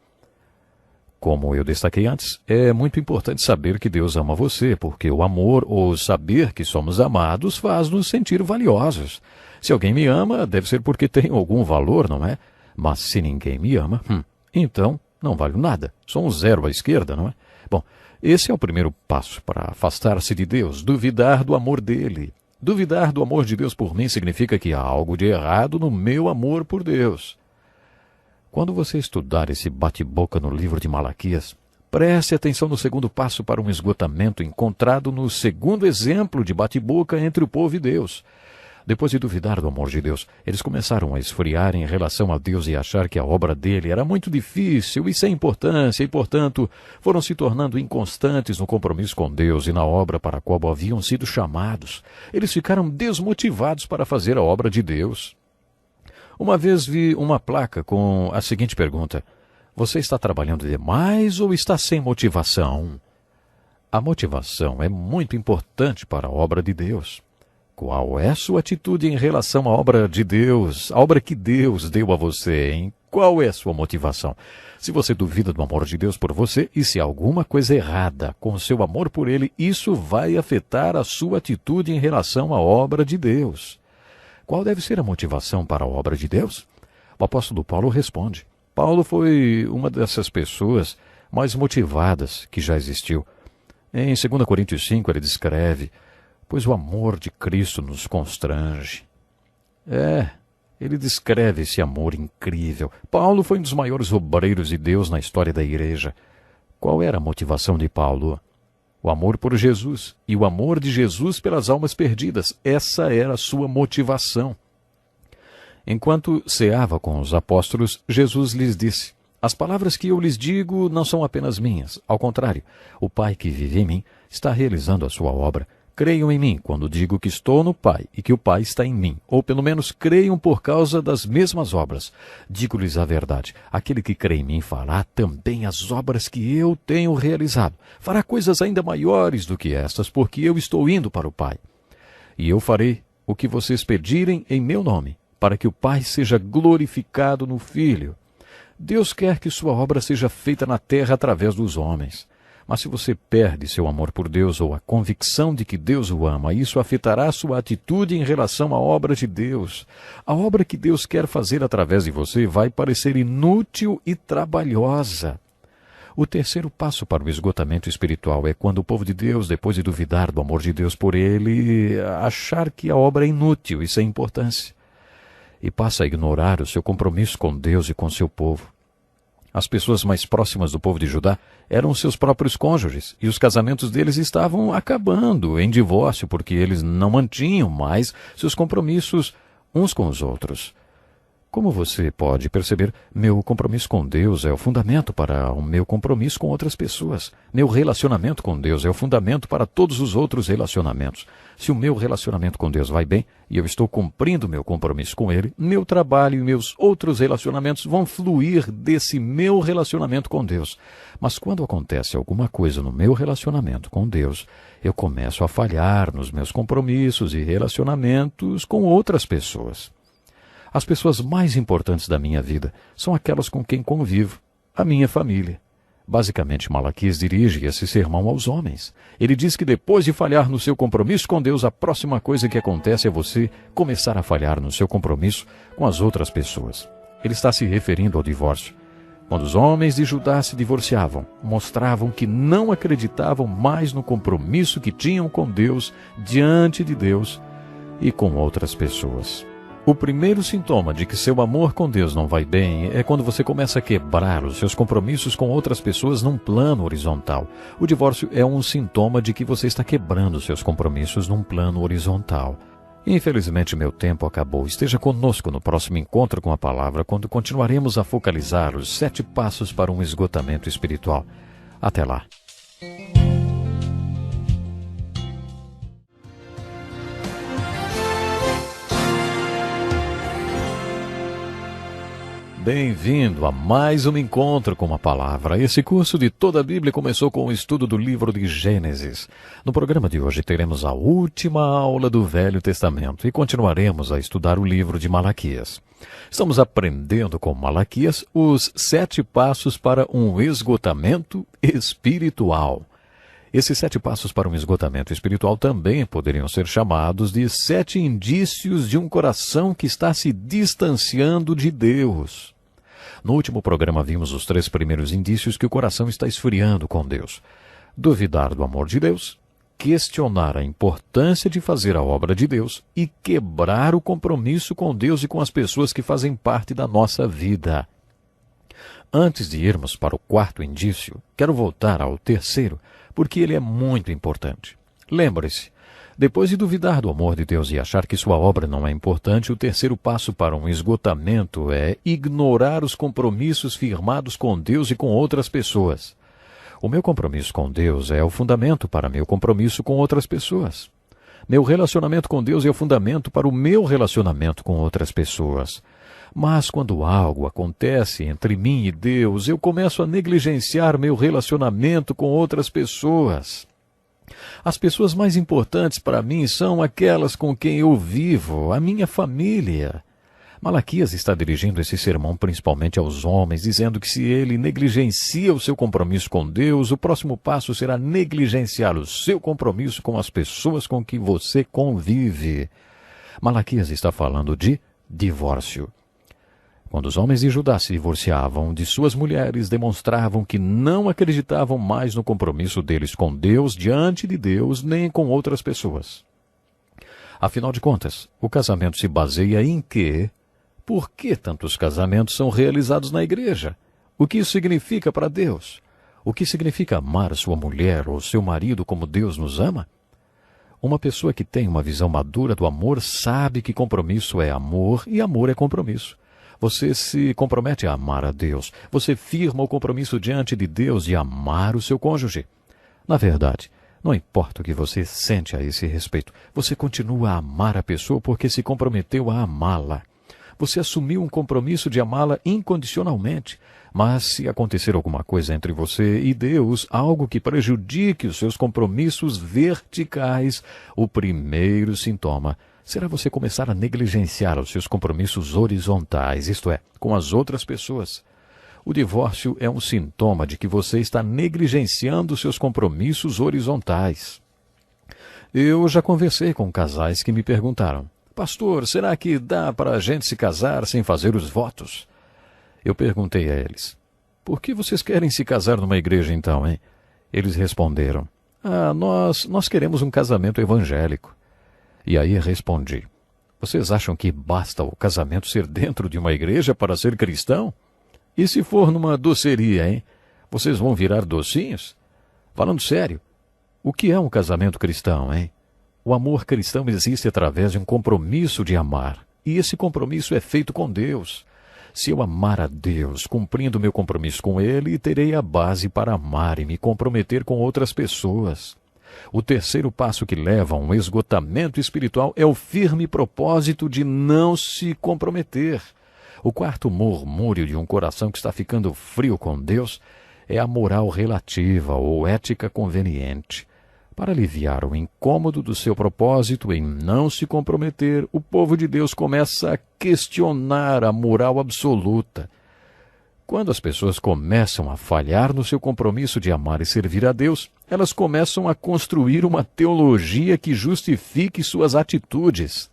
Como eu destaquei antes, é muito importante saber que Deus ama você, porque o amor ou saber que somos amados faz-nos sentir valiosos. Se alguém me ama, deve ser porque tem algum valor, não é? Mas se ninguém me ama, então não valho nada. Sou um zero à esquerda, não é? Bom, esse é o primeiro passo para afastar-se de Deus, duvidar do amor dele. Duvidar do amor de Deus por mim significa que há algo de errado no meu amor por Deus. Quando você estudar esse bate-boca no livro de Malaquias, preste atenção no segundo passo para um esgotamento encontrado no segundo exemplo de bate-boca entre o povo e Deus. Depois de duvidar do amor de Deus, eles começaram a esfriar em relação a Deus e achar que a obra dele era muito difícil e sem importância, e, portanto, foram se tornando inconstantes no compromisso com Deus e na obra para a qual haviam sido chamados. Eles ficaram desmotivados para fazer a obra de Deus. Uma vez vi uma placa com a seguinte pergunta: você está trabalhando demais ou está sem motivação? A motivação é muito importante para a obra de Deus. Qual é a sua atitude em relação à obra de Deus, a obra que Deus deu a você, hein? Qual é a sua motivação? Se você duvida do amor de Deus por você e se há alguma coisa errada com o seu amor por Ele, isso vai afetar a sua atitude em relação à obra de Deus. Qual deve ser a motivação para a obra de Deus? O apóstolo Paulo responde. Paulo foi uma dessas pessoas mais motivadas que já existiu. Em 2 Coríntios 5 ele descreve: pois o amor de Cristo nos constrange. Ele descreve esse amor incrível. Paulo foi um dos maiores obreiros de Deus na história da igreja. Qual era a motivação de Paulo? O amor por Jesus e o amor de Jesus pelas almas perdidas. Essa era a sua motivação. Enquanto ceava com os apóstolos, Jesus lhes disse: as palavras que eu lhes digo não são apenas minhas. Ao contrário, o Pai que vive em mim está realizando a sua obra. Creiam em mim quando digo que estou no Pai e que o Pai está em mim, ou pelo menos creiam por causa das mesmas obras. Digo-lhes a verdade, aquele que crê em mim fará também as obras que eu tenho realizado. Fará coisas ainda maiores do que estas, porque eu estou indo para o Pai. E eu farei o que vocês pedirem em meu nome, para que o Pai seja glorificado no Filho. Deus quer que sua obra seja feita na terra através dos homens. Mas se você perde seu amor por Deus ou a convicção de que Deus o ama, isso afetará sua atitude em relação à obra de Deus. A obra que Deus quer fazer através de você vai parecer inútil e trabalhosa. O terceiro passo para o esgotamento espiritual é quando o povo de Deus, depois de duvidar do amor de Deus por ele, achar que a obra é inútil e sem importância, e passa a ignorar o seu compromisso com Deus e com seu povo. As pessoas mais próximas do povo de Judá eram seus próprios cônjuges, e os casamentos deles estavam acabando em divórcio, porque eles não mantinham mais seus compromissos uns com os outros. Como você pode perceber, meu compromisso com Deus é o fundamento para o meu compromisso com outras pessoas. Meu relacionamento com Deus é o fundamento para todos os outros relacionamentos. Se o meu relacionamento com Deus vai bem e eu estou cumprindo meu compromisso com Ele, meu trabalho e meus outros relacionamentos vão fluir desse meu relacionamento com Deus. Mas quando acontece alguma coisa no meu relacionamento com Deus, eu começo a falhar nos meus compromissos e relacionamentos com outras pessoas. As pessoas mais importantes da minha vida são aquelas com quem convivo, a minha família. Basicamente, Malaquias dirige esse sermão aos homens. Ele diz que depois de falhar no seu compromisso com Deus, a próxima coisa que acontece é você começar a falhar no seu compromisso com as outras pessoas. Ele está se referindo ao divórcio. Quando os homens de Judá se divorciavam, mostravam que não acreditavam mais no compromisso que tinham com Deus, diante de Deus e com outras pessoas. O primeiro sintoma de que seu amor com Deus não vai bem é quando você começa a quebrar os seus compromissos com outras pessoas num plano horizontal. O divórcio é um sintoma de que você está quebrando seus compromissos num plano horizontal. Infelizmente, meu tempo acabou. Esteja conosco no próximo encontro com a palavra, quando continuaremos a focalizar os 7 passos para um esgotamento espiritual. Até lá. Bem-vindo a mais um encontro com a palavra. Esse curso de toda a Bíblia começou com o estudo do livro de Gênesis. No programa de hoje teremos a última aula do Velho Testamento e continuaremos a estudar o livro de Malaquias. Estamos aprendendo com Malaquias os 7 passos para um esgotamento espiritual. Esses 7 passos para um esgotamento espiritual também poderiam ser chamados de 7 indícios de um coração que está se distanciando de Deus. No último programa vimos os 3 primeiros indícios que o coração está esfriando com Deus. Duvidar do amor de Deus, questionar a importância de fazer a obra de Deus e quebrar o compromisso com Deus e com as pessoas que fazem parte da nossa vida. Antes de irmos para o 4º indício, quero voltar ao 3º, porque ele é muito importante. Lembre-se, depois de duvidar do amor de Deus e achar que sua obra não é importante, o 3º passo para um esgotamento é ignorar os compromissos firmados com Deus e com outras pessoas. O meu compromisso com Deus é o fundamento para meu compromisso com outras pessoas. Meu relacionamento com Deus é o fundamento para o meu relacionamento com outras pessoas. Mas quando algo acontece entre mim e Deus, eu começo a negligenciar meu relacionamento com outras pessoas. As pessoas mais importantes para mim são aquelas com quem eu vivo, a minha família. Malaquias está dirigindo esse sermão principalmente aos homens, dizendo que se ele negligencia o seu compromisso com Deus, o próximo passo será negligenciar o seu compromisso com as pessoas com que você convive. Malaquias está falando de divórcio. Quando os homens de Judá se divorciavam de suas mulheres, demonstravam que não acreditavam mais no compromisso deles com Deus, diante de Deus, nem com outras pessoas. Afinal de contas, o casamento se baseia em quê? Por que tantos casamentos são realizados na igreja? O que isso significa para Deus? O que significa amar sua mulher ou seu marido como Deus nos ama? Uma pessoa que tem uma visão madura do amor sabe que compromisso é amor e amor é compromisso. Você se compromete a amar a Deus. Você firma o compromisso diante de Deus de amar o seu cônjuge. Na verdade, Não importa o que você sente a esse respeito, você continua a amar a pessoa porque se comprometeu a amá-la. Você assumiu um compromisso de amá-la incondicionalmente. Mas se acontecer alguma coisa entre você e Deus, algo que prejudique os seus compromissos verticais, o primeiro sintoma será você começar a negligenciar os seus compromissos horizontais, isto é, com as outras pessoas. O divórcio é um sintoma de que você está negligenciando seus compromissos horizontais. Eu já conversei com casais que me perguntaram: pastor, será que dá para a gente se casar sem fazer os votos? Eu perguntei a eles: por que vocês querem se casar numa igreja então, hein? Eles responderam: nós queremos um casamento evangélico. E aí respondi: vocês acham que basta o casamento ser dentro de uma igreja para ser cristão? E se for numa doceria, hein? Vocês vão virar docinhos? Falando sério, o que é um casamento cristão, hein? O amor cristão existe através de um compromisso de amar. E esse compromisso é feito com Deus. Se eu amar a Deus, cumprindo meu compromisso com Ele, terei a base para amar e me comprometer com outras pessoas. O terceiro passo que leva a um esgotamento espiritual é o firme propósito de não se comprometer. O quarto murmúrio de um coração que está ficando frio com Deus é a moral relativa ou ética conveniente. Para aliviar o incômodo do seu propósito em não se comprometer, o povo de Deus começa a questionar a moral absoluta. Quando as pessoas começam a falhar no seu compromisso de amar e servir a Deus, elas começam a construir uma teologia que justifique suas atitudes.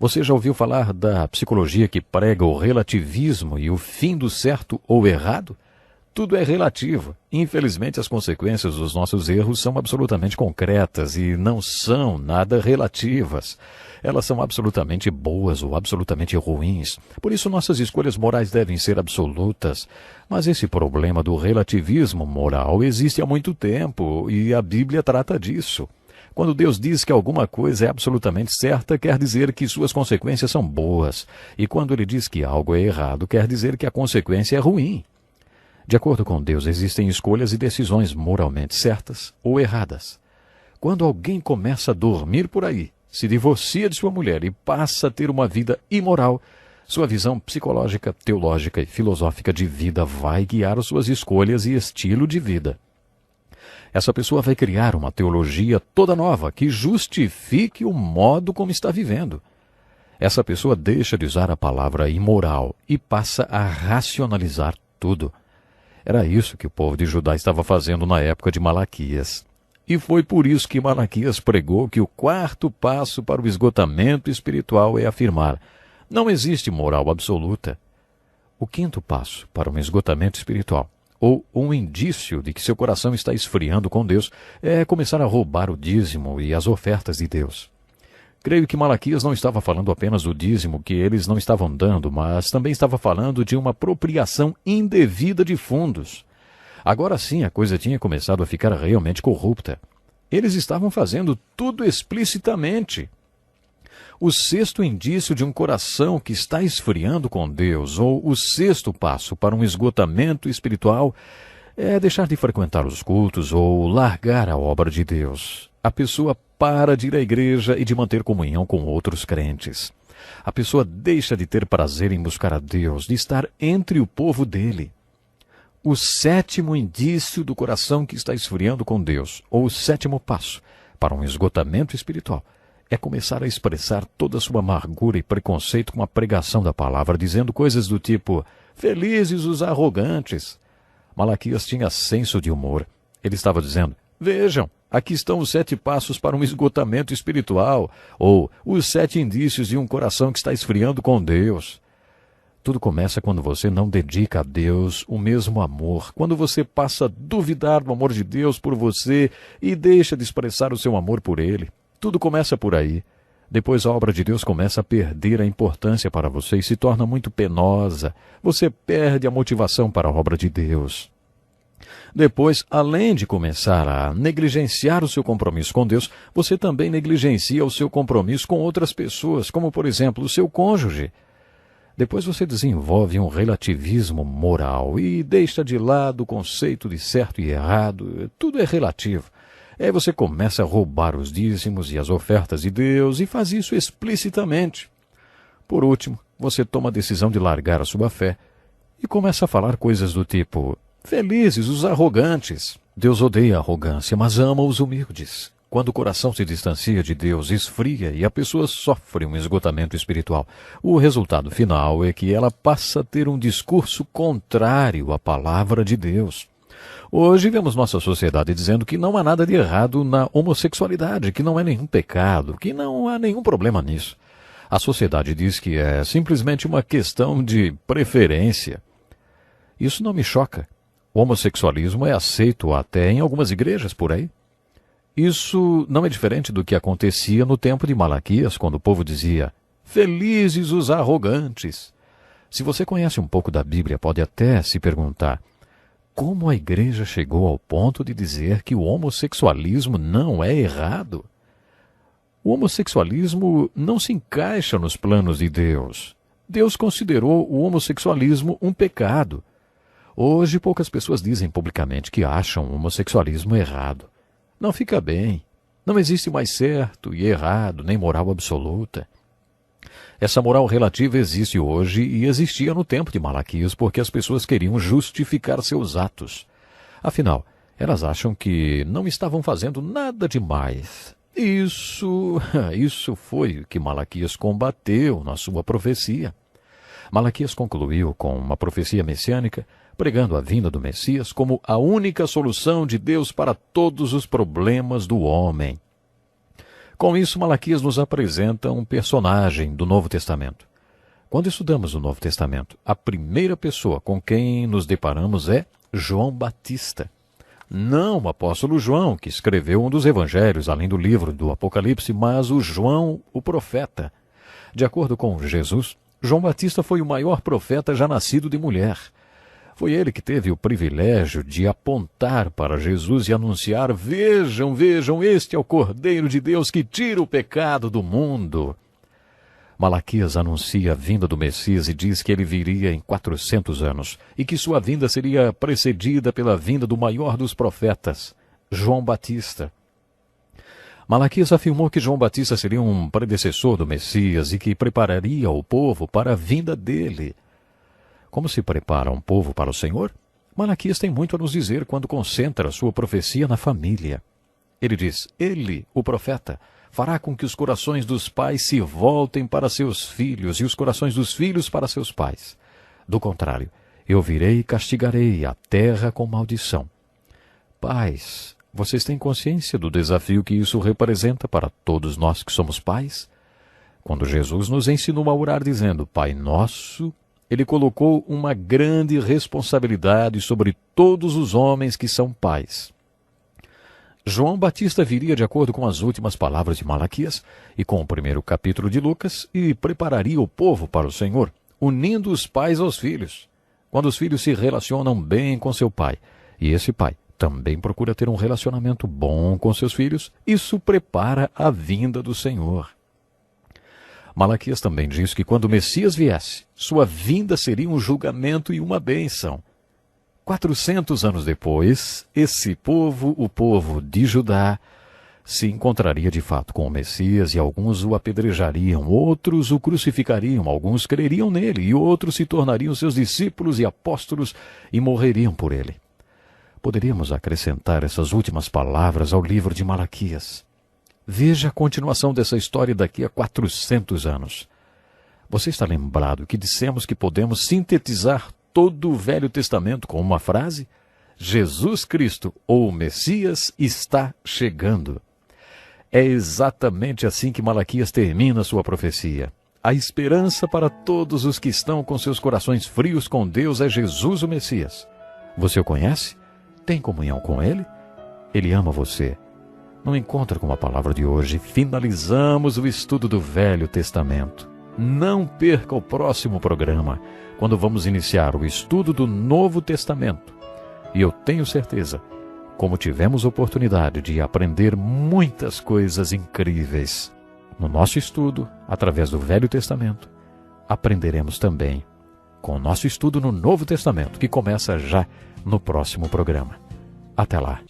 Você já ouviu falar da psicologia que prega o relativismo e o fim do certo ou errado? Tudo é relativo. Infelizmente, as consequências dos nossos erros são absolutamente concretas e não são nada relativas. Elas são absolutamente boas ou absolutamente ruins. Por isso, nossas escolhas morais devem ser absolutas. Mas esse problema do relativismo moral existe há muito tempo e a Bíblia trata disso. Quando Deus diz que alguma coisa é absolutamente certa, quer dizer que suas consequências são boas. E quando Ele diz que algo é errado, quer dizer que a consequência é ruim. De acordo com Deus, existem escolhas e decisões moralmente certas ou erradas. Quando alguém começa a dormir por aí, se divorcia de sua mulher e passa a ter uma vida imoral, sua visão psicológica, teológica e filosófica de vida vai guiar suas escolhas e estilo de vida. Essa pessoa vai criar uma teologia toda nova que justifique o modo como está vivendo. Essa pessoa deixa de usar a palavra imoral e passa a racionalizar tudo. Era isso que o povo de Judá estava fazendo na época de Malaquias. E foi por isso que Malaquias pregou que o quarto passo para o esgotamento espiritual é afirmar: não existe moral absoluta. O quinto passo para um esgotamento espiritual, ou um indício de que seu coração está esfriando com Deus, é começar a roubar o dízimo e as ofertas de Deus. Creio que Malaquias não estava falando apenas do dízimo que eles não estavam dando, mas também estava falando de uma apropriação indevida de fundos. Agora sim a coisa tinha começado a ficar realmente corrupta. Eles estavam fazendo tudo explicitamente. O sexto indício de um coração que está esfriando com Deus, ou o sexto passo para um esgotamento espiritual, é deixar de frequentar os cultos ou largar a obra de Deus. A pessoa para de ir à igreja e de manter comunhão com outros crentes. A pessoa deixa de ter prazer em buscar a Deus, de estar entre o povo dele. O sétimo indício do coração que está esfriando com Deus, ou o sétimo passo para um esgotamento espiritual, é começar a expressar toda a sua amargura e preconceito com a pregação da palavra, dizendo coisas do tipo: felizes os arrogantes. Malaquias tinha senso de humor. Ele estava dizendo: vejam, aqui estão os 7 passos para um esgotamento espiritual, ou os 7 indícios de um coração que está esfriando com Deus. Tudo começa quando você não dedica a Deus o mesmo amor, quando você passa a duvidar do amor de Deus por você e deixa de expressar o seu amor por Ele. Tudo começa por aí. Depois a obra de Deus começa a perder a importância para você e se torna muito penosa. Você perde a motivação para a obra de Deus. Depois, além de começar a negligenciar o seu compromisso com Deus, você também negligencia o seu compromisso com outras pessoas, como, por exemplo, o seu cônjuge. Depois você desenvolve um relativismo moral e deixa de lado o conceito de certo e errado. Tudo é relativo. Aí você começa a roubar os dízimos e as ofertas de Deus e faz isso explicitamente. Por último, você toma a decisão de largar a sua fé e começa a falar coisas do tipo: felizes os arrogantes. Deus odeia a arrogância, mas ama os humildes. Quando o coração se distancia de Deus, esfria e a pessoa sofre um esgotamento espiritual. O resultado final é que ela passa a ter um discurso contrário à palavra de Deus. Hoje vemos nossa sociedade dizendo que não há nada de errado na homossexualidade, que não é nenhum pecado, que não há nenhum problema nisso. A sociedade diz que é simplesmente uma questão de preferência. Isso não me choca. O homossexualismo é aceito até em algumas igrejas por aí. Isso não é diferente do que acontecia no tempo de Malaquias, quando o povo dizia: felizes os arrogantes. Se você conhece um pouco da Bíblia, pode até se perguntar: como a igreja chegou ao ponto de dizer que o homossexualismo não é errado? O homossexualismo não se encaixa nos planos de Deus. Deus considerou o homossexualismo um pecado. Hoje, poucas pessoas dizem publicamente que acham o homossexualismo errado. Não fica bem. Não existe mais certo e errado, nem moral absoluta. Essa moral relativa existe hoje e existia no tempo de Malaquias porque as pessoas queriam justificar seus atos. Afinal, elas acham que não estavam fazendo nada demais. Isso foi o que Malaquias combateu na sua profecia. Malaquias concluiu com uma profecia messiânica, pregando a vinda do Messias como a única solução de Deus para todos os problemas do homem. Com isso, Malaquias nos apresenta um personagem do Novo Testamento. Quando estudamos o Novo Testamento, a primeira pessoa com quem nos deparamos é João Batista. Não o apóstolo João, que escreveu um dos evangelhos, além do livro do Apocalipse, mas o João, o profeta. De acordo com Jesus, João Batista foi o maior profeta já nascido de mulher. Foi ele que teve o privilégio de apontar para Jesus e anunciar: vejam, vejam, este é o Cordeiro de Deus que tira o pecado do mundo. Malaquias anuncia a vinda do Messias e diz que ele viria em 400 anos e que sua vinda seria precedida pela vinda do maior dos profetas, João Batista. Malaquias afirmou que João Batista seria um predecessor do Messias e que prepararia o povo para a vinda dele. Como se prepara um povo para o Senhor? Malaquias tem muito a nos dizer quando concentra sua profecia na família. Ele diz: ele, o profeta, fará com que os corações dos pais se voltem para seus filhos e os corações dos filhos para seus pais. Do contrário, eu virei e castigarei a terra com maldição. Pais, vocês têm consciência do desafio que isso representa para todos nós que somos pais? Quando Jesus nos ensinou a orar dizendo Pai Nosso, ele colocou uma grande responsabilidade sobre todos os homens que são pais. João Batista viria de acordo com as últimas palavras de Malaquias e com o primeiro capítulo de Lucas e prepararia o povo para o Senhor, unindo os pais aos filhos. Quando os filhos se relacionam bem com seu pai, e esse pai também procura ter um relacionamento bom com seus filhos, isso prepara a vinda do Senhor. Malaquias também diz que quando o Messias viesse, sua vinda seria um julgamento e uma bênção. 400 anos depois, esse povo, o povo de Judá, se encontraria de fato com o Messias e alguns o apedrejariam, outros o crucificariam, alguns creriam nele e outros se tornariam seus discípulos e apóstolos e morreriam por ele. Poderíamos acrescentar essas últimas palavras ao livro de Malaquias. Veja a continuação dessa história daqui a 400 anos. Você está lembrado que dissemos que podemos sintetizar todo o Velho Testamento com uma frase? Jesus Cristo, ou Messias, está chegando. É exatamente assim que Malaquias termina sua profecia. A esperança para todos os que estão com seus corações frios com Deus é Jesus o Messias. Você o conhece? Tem comunhão com Ele? Ele ama você. No encontro com a palavra de hoje, finalizamos o estudo do Velho Testamento. Não perca o próximo programa, quando vamos iniciar o estudo do Novo Testamento. E eu tenho certeza, como tivemos oportunidade de aprender muitas coisas incríveis no nosso estudo, através do Velho Testamento, aprenderemos também com o nosso estudo no Novo Testamento, que começa já no próximo programa. Até lá!